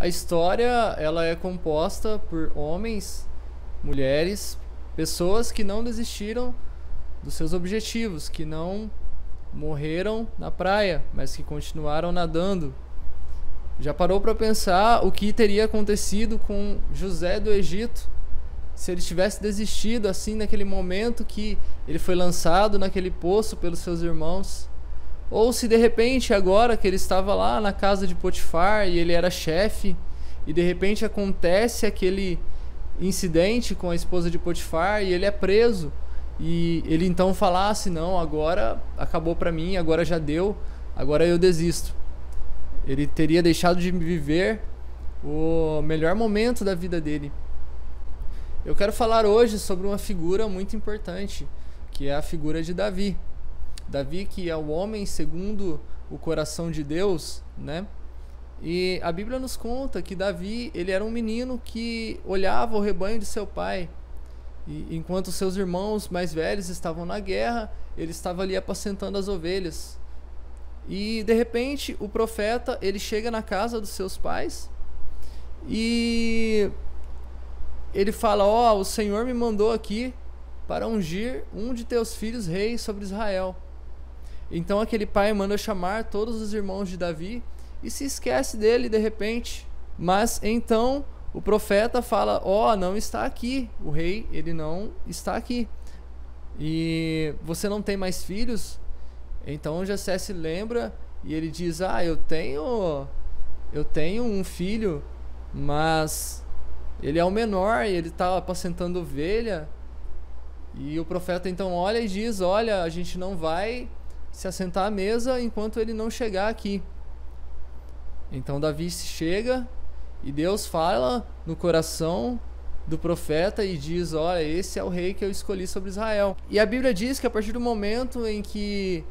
A história, ela é composta por homens, mulheres, pessoas que não desistiram dos seus objetivos, que não morreram na praia, mas que continuaram nadando. Já parou para pensar o que teria acontecido com José do Egito se ele tivesse desistido assim naquele momento que ele foi lançado naquele poço pelos seus irmãos? Ou se de repente agora que ele estava lá na casa de Potifar e ele era chefe e de repente acontece aquele incidente com a esposa de Potifar e ele é preso e ele então falasse: não, agora acabou para mim, agora já deu, agora eu desisto. Ele teria deixado de viver o melhor momento da vida dele. Eu quero falar hoje sobre uma figura muito importante, que é a figura de Davi. Davi, que é o homem segundo o coração de Deus, né? E a Bíblia nos conta que Davi, ele era um menino que olhava o rebanho de seu pai. E enquanto seus irmãos mais velhos estavam na guerra, ele estava ali apacentando as ovelhas. E de repente o profeta, ele chega na casa dos seus pais e ele fala: ó, o Senhor me mandou aqui para ungir um de teus filhos rei sobre Israel. Então aquele pai manda chamar todos os irmãos de Davi e se esquece dele de repente. Mas então o profeta fala: ó, não está aqui, o rei, ele não está aqui. E você não tem mais filhos? Então Jessé se lembra e ele diz: ah, eu tenho um filho, mas ele é o menor e ele está apacentando ovelha. E o profeta então olha e diz: olha, a gente não vai se assentar à mesa enquanto ele não chegar aqui. Então Davi chega e Deus fala no coração do profeta e diz: olha, esse é o rei que eu escolhi sobre Israel. E a Bíblia diz que a partir do momento em que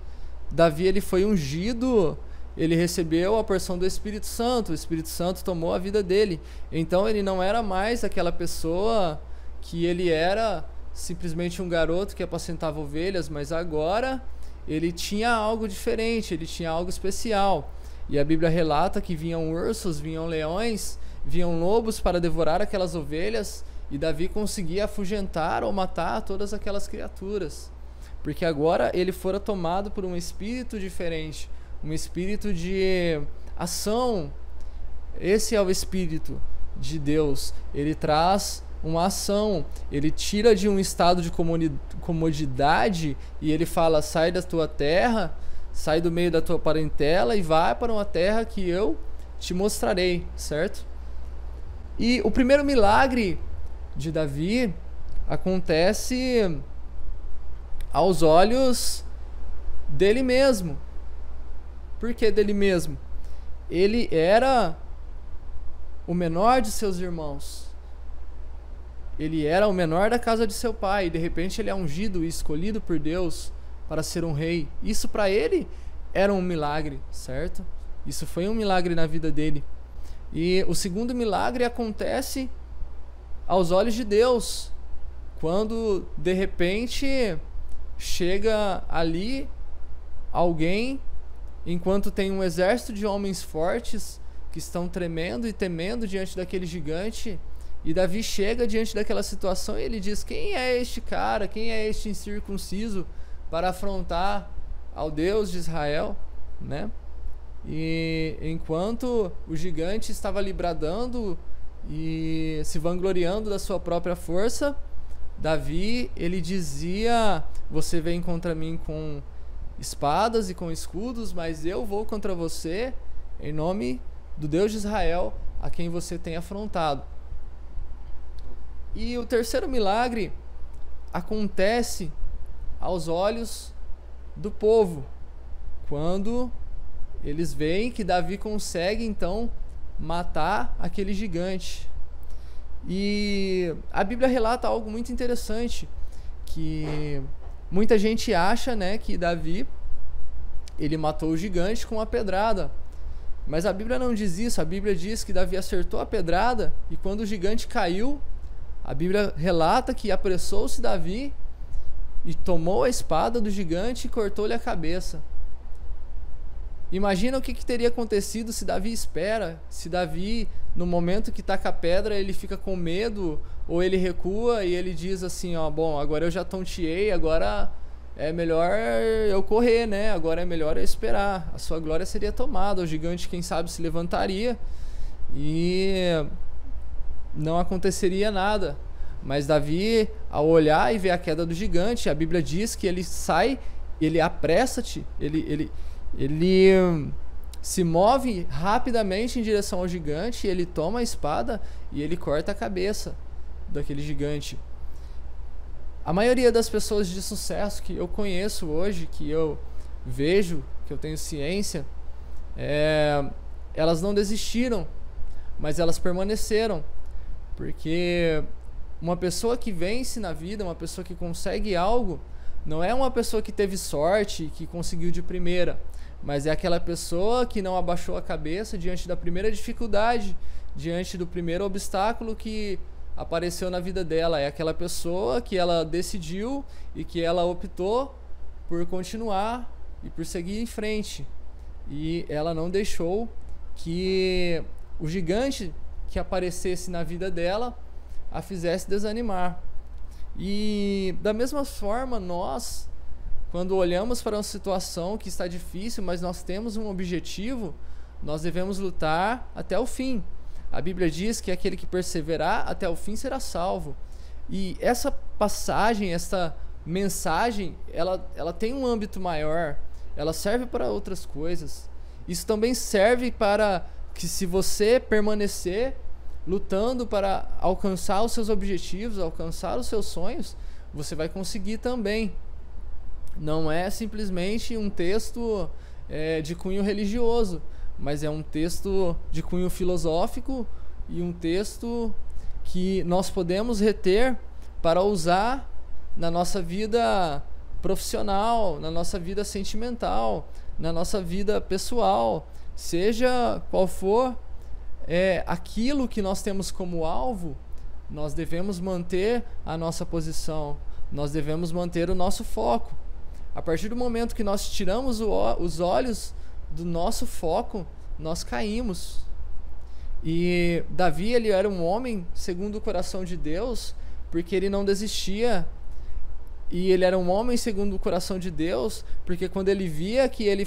Davi ele foi ungido, ele recebeu a porção do Espírito Santo. O Espírito Santo tomou a vida dele. Então ele não era mais aquela pessoa que ele era, simplesmente um garoto que apacentava ovelhas, mas agora ele tinha algo diferente, ele tinha algo especial. E a Bíblia relata que vinham ursos, vinham leões, vinham lobos para devorar aquelas ovelhas, e Davi conseguia afugentar ou matar todas aquelas criaturas, porque agora ele fora tomado por um espírito diferente, um espírito de ação. Esse é o Espírito de Deus. Ele traz uma ação, ele tira de um estado de comodidade e ele fala: sai da tua terra, sai do meio da tua parentela e vai para uma terra que eu te mostrarei, certo? E o primeiro milagre de Davi acontece aos olhos dele mesmo. Por que dele mesmo? Ele era o menor de seus irmãos. Ele era o menor da casa de seu pai. E de repente ele é ungido e escolhido por Deus para ser um rei. Isso para ele era um milagre, certo? Isso foi um milagre na vida dele. E o segundo milagre acontece aos olhos de Deus, quando de repente chega ali alguém, enquanto tem um exército de homens fortes que estão tremendo e temendo diante daquele gigante, e Davi chega diante daquela situação e ele diz: quem é este cara, quem é este incircunciso para afrontar ao Deus de Israel, né? E enquanto o gigante estava ali bradando e se vangloriando da sua própria força, Davi, ele dizia: você vem contra mim com espadas e com escudos, mas eu vou contra você em nome do Deus de Israel, a quem você tem afrontado. E o terceiro milagre acontece aos olhos do povo, quando eles veem que Davi consegue então matar aquele gigante. E a Bíblia relata algo muito interessante, que muita gente acha, né, que Davi ele matou o gigante com uma pedrada, mas a Bíblia não diz isso. A Bíblia diz que Davi acertou a pedrada e quando o gigante caiu, a Bíblia relata que apressou-se Davi e tomou a espada do gigante e cortou-lhe a cabeça. Imagina o que teria acontecido se Davi espera, se Davi, no momento que taca a pedra, ele fica com medo, ou ele recua e ele diz assim, ó, bom, agora eu já tonteei, agora é melhor eu correr, né? Agora é melhor eu esperar. A sua glória seria tomada, o gigante, quem sabe, se levantaria e não aconteceria nada. Mas Davi, ao olhar e ver a queda do gigante, a Bíblia diz que ele sai, ele apressa-te, ele se move rapidamente em direção ao gigante, ele toma a espada e ele corta a cabeça daquele gigante. A maioria das pessoas de sucesso que eu conheço hoje, que eu vejo, que eu tenho ciência, elas não desistiram, mas elas permaneceram. Porque uma pessoa que vence na vida, uma pessoa que consegue algo, não é uma pessoa que teve sorte, que conseguiu de primeira, mas é aquela pessoa que não abaixou a cabeça diante da primeira dificuldade, diante do primeiro obstáculo que apareceu na vida dela. É aquela pessoa que ela decidiu e que ela optou por continuar e por seguir em frente. E ela não deixou que o gigante que aparecesse na vida dela a fizesse desanimar. E da mesma forma, nós, quando olhamos para uma situação que está difícil, mas nós temos um objetivo, nós devemos lutar até o fim. A Bíblia diz que aquele que perseverar até o fim será salvo. E essa passagem, essa mensagem, ela tem um âmbito maior, ela serve para outras coisas. Isso também serve para que, se você permanecer lutando para alcançar os seus objetivos, alcançar os seus sonhos, você vai conseguir também. Não é simplesmente um texto de cunho religioso, mas é um texto de cunho filosófico e um texto que nós podemos reter para usar na nossa vida profissional, na nossa vida sentimental, na nossa vida pessoal, seja qual for aquilo que nós temos como alvo, nós devemos manter a nossa posição, nós devemos manter o nosso foco. A partir do momento que nós tiramos os olhos do nosso foco, nós caímos. E Davi, ele era um homem segundo o coração de Deus, porque ele não desistia. E ele era um homem segundo o coração de Deus, porque quando ele via que ele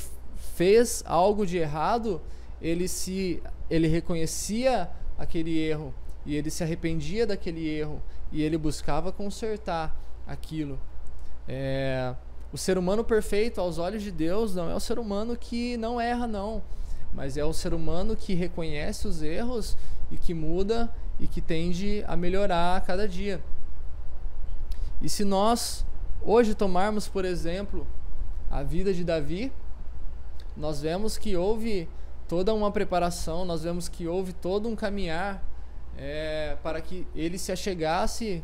fez algo de errado, ele reconhecia aquele erro e ele se arrependia daquele erro e ele buscava consertar aquilo. O ser humano perfeito aos olhos de Deus não é o ser humano que não erra, não, mas é o ser humano que reconhece os erros e que muda e que tende a melhorar a cada dia. E se nós hoje tomarmos, por exemplo, a vida de Davi, nós vemos que houve toda uma preparação, nós vemos que houve todo um caminhar para que ele se achegasse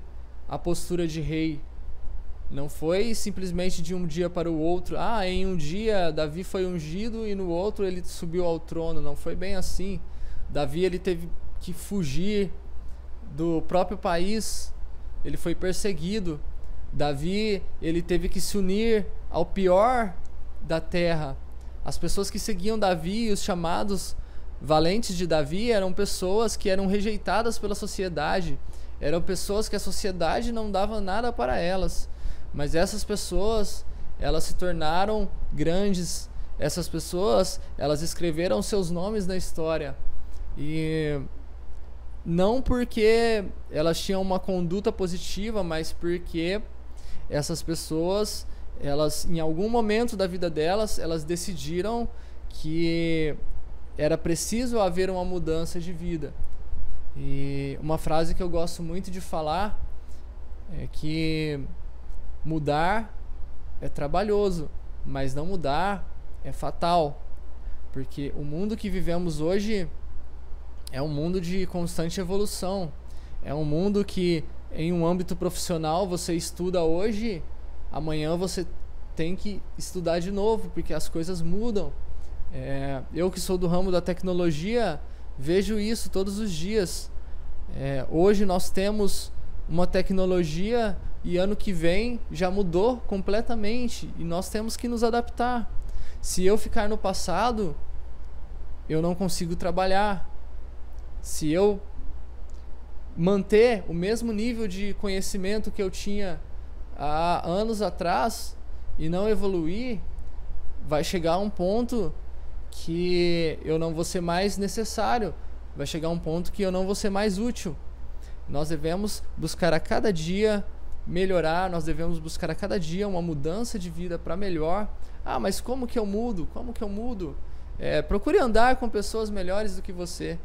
à postura de rei. Não foi simplesmente de um dia para o outro. Em um dia Davi foi ungido e no outro ele subiu ao trono. Não foi bem assim. Davi, ele teve que fugir do próprio país. Ele foi perseguido. Davi, ele teve que se unir ao pior da terra. As pessoas que seguiam Davi e os chamados valentes de Davi eram pessoas que eram rejeitadas pela sociedade. Eram pessoas que a sociedade não dava nada para elas. Mas essas pessoas, elas se tornaram grandes. Essas pessoas, elas escreveram seus nomes na história. E não porque elas tinham uma conduta positiva, mas porque essas pessoas, elas, em algum momento da vida delas, elas decidiram que era preciso haver uma mudança de vida. E uma frase que eu gosto muito de falar é que mudar é trabalhoso, mas não mudar é fatal. Porque o mundo que vivemos hoje é um mundo de constante evolução. É um mundo que, em um âmbito profissional, você estuda hoje, amanhã você tem que estudar de novo, porque as coisas mudam. Eu que sou do ramo da tecnologia, vejo isso todos os dias. Hoje nós temos uma tecnologia e ano que vem já mudou completamente e nós temos que nos adaptar. Se eu ficar no passado, eu não consigo trabalhar. Se eu manter o mesmo nível de conhecimento que eu tinha há anos atrás e não evoluir, vai chegar um ponto que eu não vou ser mais necessário, vai chegar um ponto que eu não vou ser mais útil. Nós devemos buscar a cada dia melhorar, nós devemos buscar a cada dia uma mudança de vida para melhor. Ah, mas como que eu mudo? Como que eu mudo? Procure andar com pessoas melhores do que você.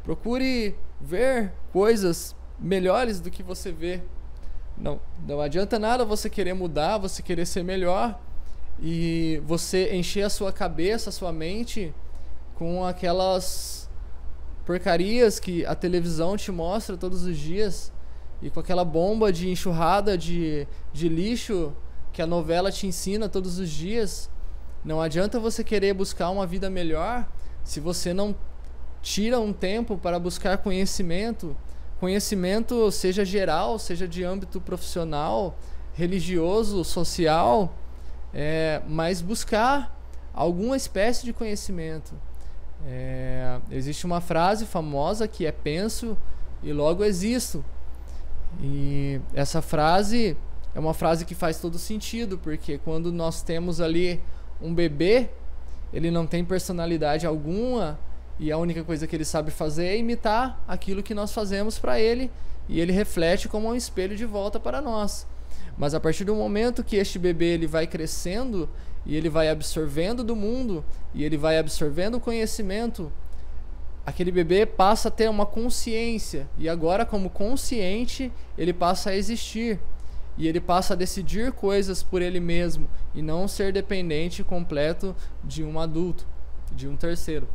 Procure ver coisas melhores do que você vê. Não adianta nada você querer mudar, você querer ser melhor e você encher a sua cabeça, a sua mente com aquelas porcarias que a televisão te mostra todos os dias e com aquela bomba de enxurrada de lixo que a novela te ensina todos os dias. Não adianta você querer buscar uma vida melhor se você não tira um tempo para buscar conhecimento. Conhecimento seja geral, seja de âmbito profissional, religioso, social, mas buscar alguma espécie de conhecimento. Existe uma frase famosa que é: penso e logo existo. E essa frase é uma frase que faz todo sentido, porque quando nós temos ali um bebê, ele não tem personalidade alguma e a única coisa que ele sabe fazer é imitar aquilo que nós fazemos para ele, e ele reflete como um espelho de volta para nós. Mas a partir do momento que este bebê ele vai crescendo e ele vai absorvendo do mundo e ele vai absorvendo o conhecimento, aquele bebê passa a ter uma consciência, e agora, como consciente, ele passa a existir e ele passa a decidir coisas por ele mesmo e não ser dependente completo de um adulto, de um terceiro.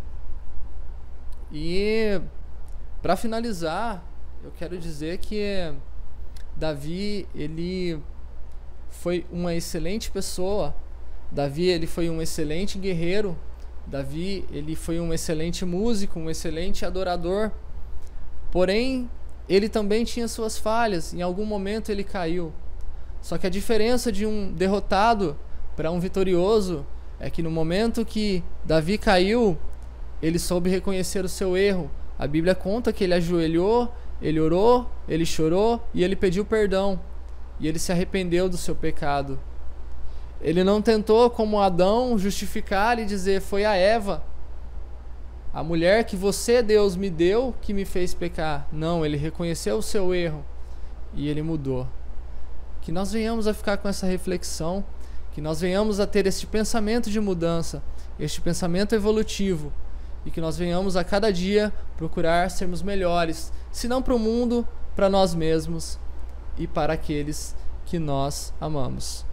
E para finalizar, eu quero dizer que Davi, ele foi uma excelente pessoa. Davi, ele foi um excelente guerreiro. Davi, ele foi um excelente músico, um excelente adorador. Porém, ele também tinha suas falhas. Em algum momento ele caiu. Só que a diferença de um derrotado para um vitorioso é que no momento que Davi caiu, ele soube reconhecer o seu erro. A Bíblia conta que ele ajoelhou, ele orou, ele chorou e ele pediu perdão. E ele se arrependeu do seu pecado. Ele não tentou, como Adão, justificar e dizer: foi a Eva, a mulher que você, Deus, me deu, que me fez pecar. Não, ele reconheceu o seu erro e ele mudou. Que nós venhamos a ficar com essa reflexão, que nós venhamos a ter este pensamento de mudança, este pensamento evolutivo, e que nós venhamos a cada dia procurar sermos melhores, se não para o mundo, para nós mesmos e para aqueles que nós amamos.